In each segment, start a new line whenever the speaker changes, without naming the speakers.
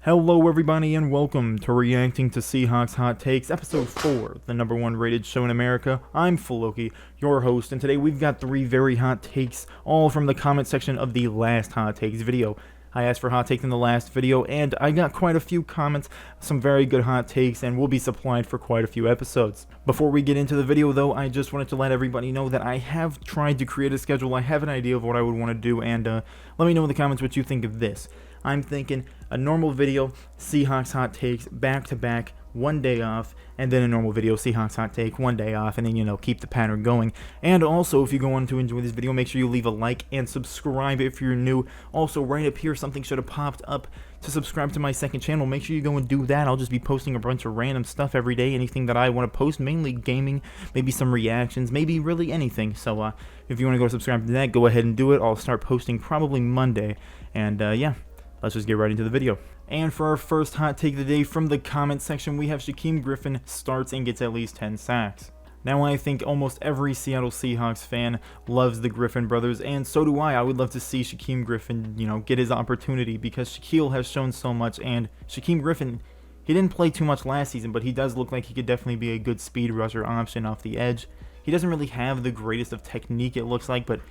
Hello everybody and welcome to Reacting to Seahawks Hot Takes, Episode 4, the number 1 rated show in America. I'm Faloki, your host, and today we've got 3 very hot takes, all from the comment section of the last Hot Takes video. I asked for hot takes in the last video, and I got quite a few comments, some very good hot takes, and will be supplied for quite a few episodes. Before we get into the video though, I just wanted to let everybody know that I have tried to create a schedule. I have an idea of what I would want to do, and let me know in the comments what you think of this. I'm thinking a normal video, Seahawks hot takes, back to back, one day off, and then a normal video, Seahawks hot take, one day off, and then, keep the pattern going. And also, if you go on to enjoy this video, make sure you leave a like and subscribe if you're new. Also, right up here, something should have popped up to subscribe to my second channel. Make sure you go and do that. I'll just be posting a bunch of random stuff every day, anything that I want to post, mainly gaming, maybe some reactions, maybe really anything. So, if you want to go subscribe to that, go ahead and do it. I'll start posting probably Monday, and yeah. Let's just get right into the video. And for our first hot take of the day from the comment section, we have Shaquem Griffin starts and gets at least 10 sacks. Now, I think almost every Seattle Seahawks fan loves the Griffin brothers, and so do I. I would love to see Shaquem Griffin, get his opportunity, because Shaquille has shown so much, and Shaquem Griffin, he didn't play too much last season, but he does look like he could definitely be a good speed rusher option off the edge. He doesn't really have the greatest of technique, it looks like, but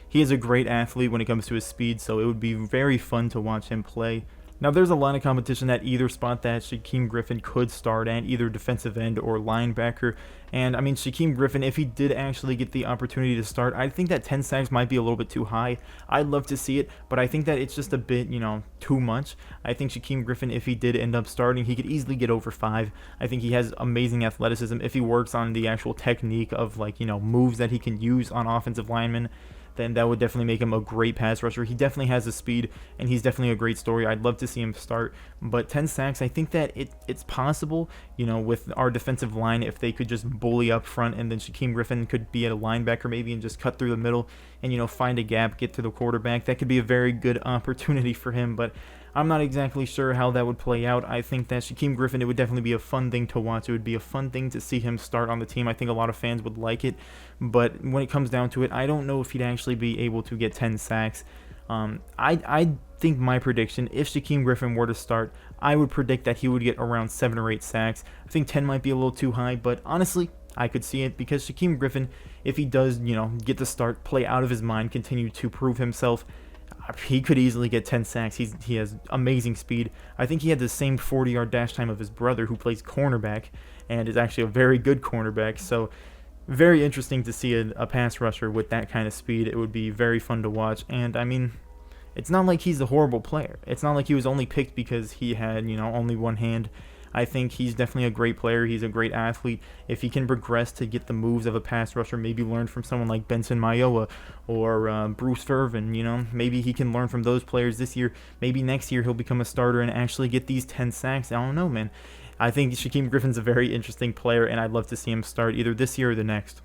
he is a great athlete when it comes to his speed, so it would be very fun to watch him play. Now, there's a lot of competition at either spot that Shaquem Griffin could start at, either defensive end or linebacker. And, Shaquem Griffin, if he did actually get the opportunity to start, I think that 10 sacks might be a little bit too high. I'd love to see it, but I think that it's just a bit, too much. I think Shaquem Griffin, if he did end up starting, he could easily get over 5. I think he has amazing athleticism. If he works on the actual technique of, moves that he can use on offensive linemen, then that would definitely make him a great pass rusher. He definitely has the speed, and he's definitely a great story. I'd love to see him start, but 10 sacks, I think that it's possible, with our defensive line, if they could just bully up front, and then Shaquem Griffin could be at a linebacker maybe and just cut through the middle and, find a gap, get to the quarterback. That could be a very good opportunity for him, but I'm not exactly sure how that would play out. I think that Shaquem Griffin, it would definitely be a fun thing to watch. It would be a fun thing to see him start on the team. I think a lot of fans would like it, but when it comes down to it, I don't know if he'd actually be able to get 10 sacks. I think my prediction, if Shaquem Griffin were to start, I would predict that he would get around 7 or 8 sacks. I think 10 might be a little too high, but honestly, I could see it, because Shaquem Griffin, if he does, get the start, play out of his mind, continue to prove himself, he could easily get 10 sacks. He has amazing speed. I think he had the same 40-yard dash time of his brother, who plays cornerback and is actually a very good cornerback. So very interesting to see a pass rusher with that kind of speed. It would be very fun to watch. And it's not like he's a horrible player. It's not like he was only picked because he had, only one hand. I think he's definitely a great player. He's a great athlete. If he can progress to get the moves of a pass rusher, maybe learn from someone like Benson Mayowa or Bruce Irvin, maybe he can learn from those players this year. Maybe next year he'll become a starter and actually get these 10 sacks. I don't know, man. I think Shaquem Griffin's a very interesting player, and I'd love to see him start either this year or the next.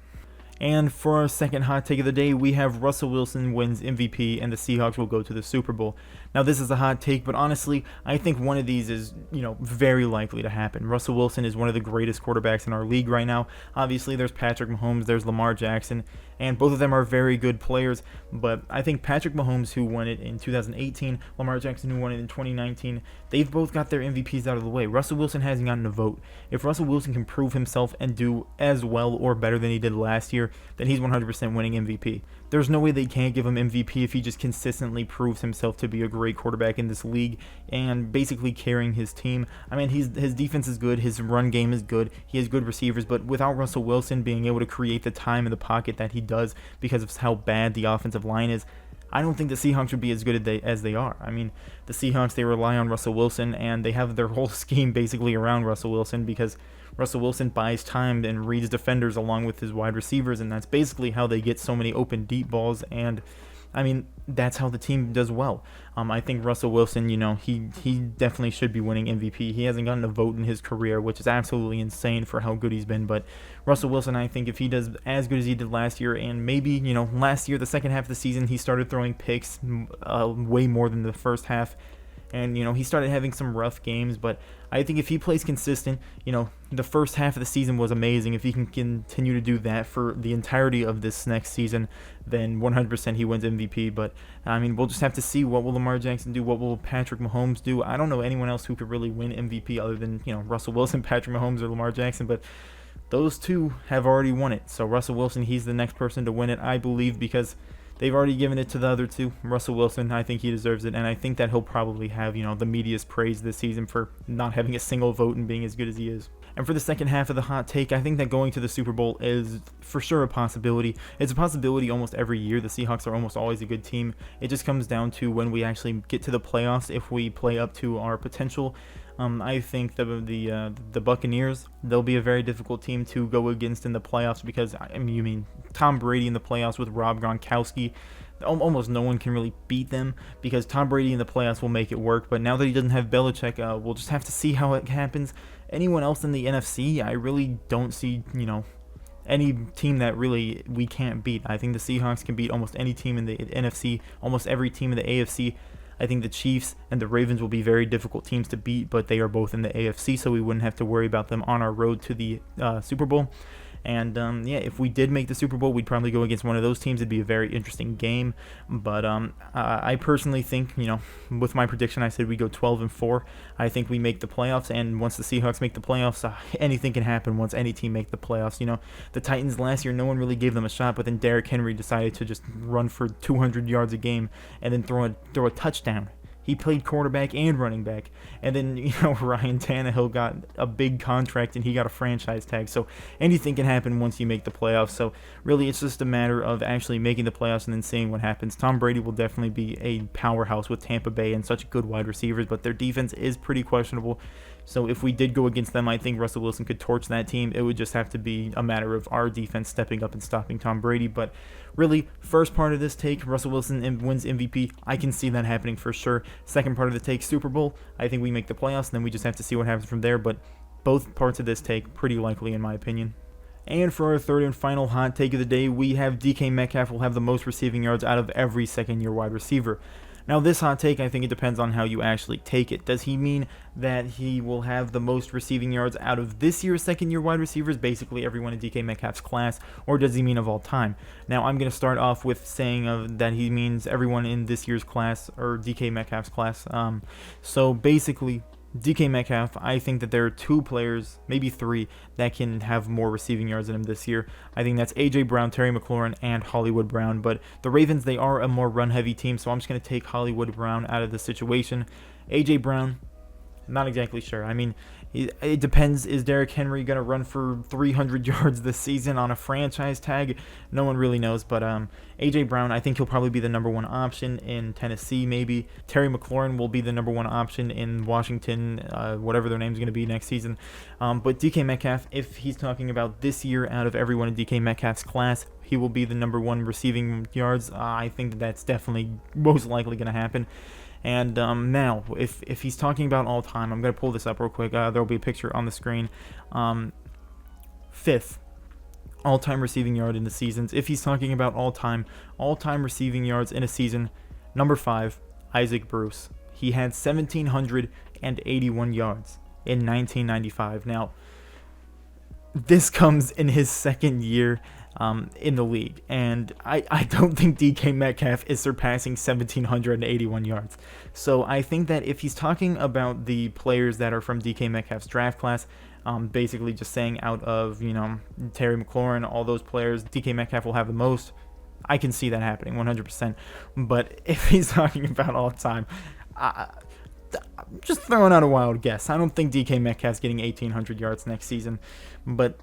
And for our second hot take of the day, we have Russell Wilson wins MVP and the Seahawks will go to the Super Bowl. Now, this is a hot take, but honestly, I think one of these is, very likely to happen. Russell Wilson is one of the greatest quarterbacks in our league right now. Obviously, there's Patrick Mahomes, there's Lamar Jackson, and both of them are very good players, but I think Patrick Mahomes, who won it in 2018, Lamar Jackson, who won it in 2019, they've both got their MVPs out of the way. Russell Wilson hasn't gotten a vote. If Russell Wilson can prove himself and do as well or better than he did last year, then he's 100% winning MVP. There's no way they can't give him MVP if he just consistently proves himself to be a great quarterback in this league and basically carrying his team. His defense is good, his run game is good, he has good receivers, but without Russell Wilson being able to create the time in the pocket that he does because of how bad the offensive line is, I don't think the Seahawks would be as good as they are. The Seahawks, they rely on Russell Wilson, and they have their whole scheme basically around Russell Wilson, because Russell Wilson buys time and reads defenders along with his wide receivers, and that's basically how they get so many open deep balls, and that's how the team does well. I think Russell Wilson, he definitely should be winning MVP. He hasn't gotten a vote in his career, which is absolutely insane for how good he's been. But Russell Wilson, I think if he does as good as he did last year, and maybe, last year, the second half of the season, he started throwing picks way more than the first half. and he started having some rough games, but I think if he plays consistent, the first half of the season was amazing. If he can continue to do that for the entirety of this next season, then 100% he wins MVP. But I mean, we'll just have to see what will Lamar Jackson do, what will Patrick Mahomes do. I don't know anyone else who could really win MVP other than Russell Wilson, Patrick Mahomes, or Lamar Jackson, but those two have already won it. So Russell Wilson, he's the next person to win it, I believe, because they've already given it to the other two. Russell Wilson, I think he deserves it, and I think that he'll probably have, the media's praise this season for not having a single vote and being as good as he is. And for the second half of the hot take, I think that going to the Super Bowl is for sure a possibility. It's a possibility almost every year. The Seahawks are almost always a good team. It just comes down to when we actually get to the playoffs, if we play up to our potential. I think the Buccaneers, they'll be a very difficult team to go against in the playoffs because, you mean Tom Brady in the playoffs with Rob Gronkowski. Almost no one can really beat them because Tom Brady in the playoffs will make it work. But now that he doesn't have Belichick, we'll just have to see how it happens. Anyone else in the NFC, I really don't see, any team that really we can't beat. I think the Seahawks can beat almost any team in the NFC, almost every team in the AFC. I think the Chiefs and the Ravens will be very difficult teams to beat, but they are both in the AFC, so we wouldn't have to worry about them on our road to the Super Bowl. And if we did make the Super Bowl, we'd probably go against one of those teams. It'd be a very interesting game. But I personally think, with my prediction, I said we go 12-4. I think we make the playoffs. And once the Seahawks make the playoffs, anything can happen once any team make the playoffs. The Titans last year, no one really gave them a shot. But then Derrick Henry decided to just run for 200 yards a game and then throw a touchdown. He played quarterback and running back. And then, Ryan Tannehill got a big contract and he got a franchise tag. So anything can happen once you make the playoffs. So really, it's just a matter of actually making the playoffs and then seeing what happens. Tom Brady will definitely be a powerhouse with Tampa Bay and such good wide receivers, but their defense is pretty questionable. So if we did go against them, I think Russell Wilson could torch that team. It would just have to be a matter of our defense stepping up and stopping Tom Brady. But really, first part of this take, Russell Wilson wins MVP. I can see that happening for sure. Second part of the take, Super Bowl. I think we make the playoffs, and then we just have to see what happens from there. But both parts of this take, pretty likely in my opinion. And for our third and final hot take of the day, we have DK Metcalf will have the most receiving yards out of every second-year wide receiver. Now, this hot take, I think it depends on how you actually take it. Does he mean that he will have the most receiving yards out of this year's second-year wide receivers, basically everyone in DK Metcalf's class, or does he mean of all time? Now, I'm going to start off with saying that he means everyone in this year's class, or DK Metcalf's class. So basically, DK Metcalf, I think that there are two players, maybe three, that can have more receiving yards than him this year. I think that's A.J. Brown, Terry McLaurin, and Hollywood Brown. But the Ravens, they are a more run-heavy team, so I'm just going to take Hollywood Brown out of the situation. A.J. Brown, not exactly sure. I mean, it depends. Is Derrick Henry going to run for 300 yards this season on a franchise tag? No one really knows. But A.J. Brown, I think he'll probably be the number one option in Tennessee, maybe. Terry McLaurin will be the number one option in Washington, whatever their name's going to be next season. But DK Metcalf, if he's talking about this year out of everyone in DK Metcalf's class, he will be the number one receiving yards. I think that's definitely most likely going to happen. And now, if he's talking about all time, I'm going to pull this up real quick. There will be a picture on the screen. Fifth all-time receiving yard in the seasons. If he's talking about all-time receiving yards in a season, number 5, Isaac Bruce. He had 1,781 yards in 1995. Now, this comes in his second year in the league, and I don't think DK Metcalf is surpassing 1,781 yards. So I think that if he's talking about the players that are from DK Metcalf's draft class, basically just saying out of Terry McLaurin, all those players, DK Metcalf will have the most. I can see that happening 100%. But if he's talking about all time, just throwing out a wild guess. I don't think DK Metcalf's getting 1,800 yards next season, but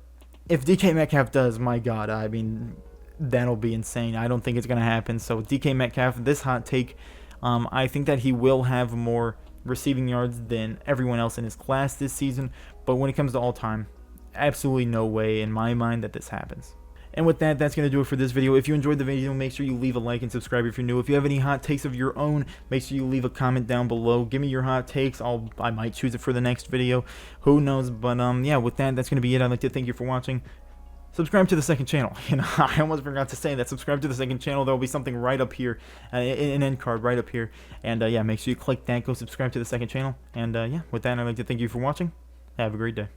if DK Metcalf does, my God, I mean, that'll be insane. I don't think it's going to happen. So DK Metcalf, this hot take, I think that he will have more receiving yards than everyone else in his class this season. But when it comes to all time, absolutely no way in my mind that this happens. And with that, that's going to do it for this video. If you enjoyed the video, make sure you leave a like and subscribe if you're new. If you have any hot takes of your own, make sure you leave a comment down below. Give me your hot takes. I might choose it for the next video. Who knows? But yeah, with that, that's going to be it. I'd like to thank you for watching. subscribe to the second channel. I almost forgot to say that. Subscribe to the second channel. There will be something right up here, an end card right up here. And yeah, make sure you click that. Go subscribe to the second channel. And yeah, with that, I'd like to thank you for watching. Have a great day.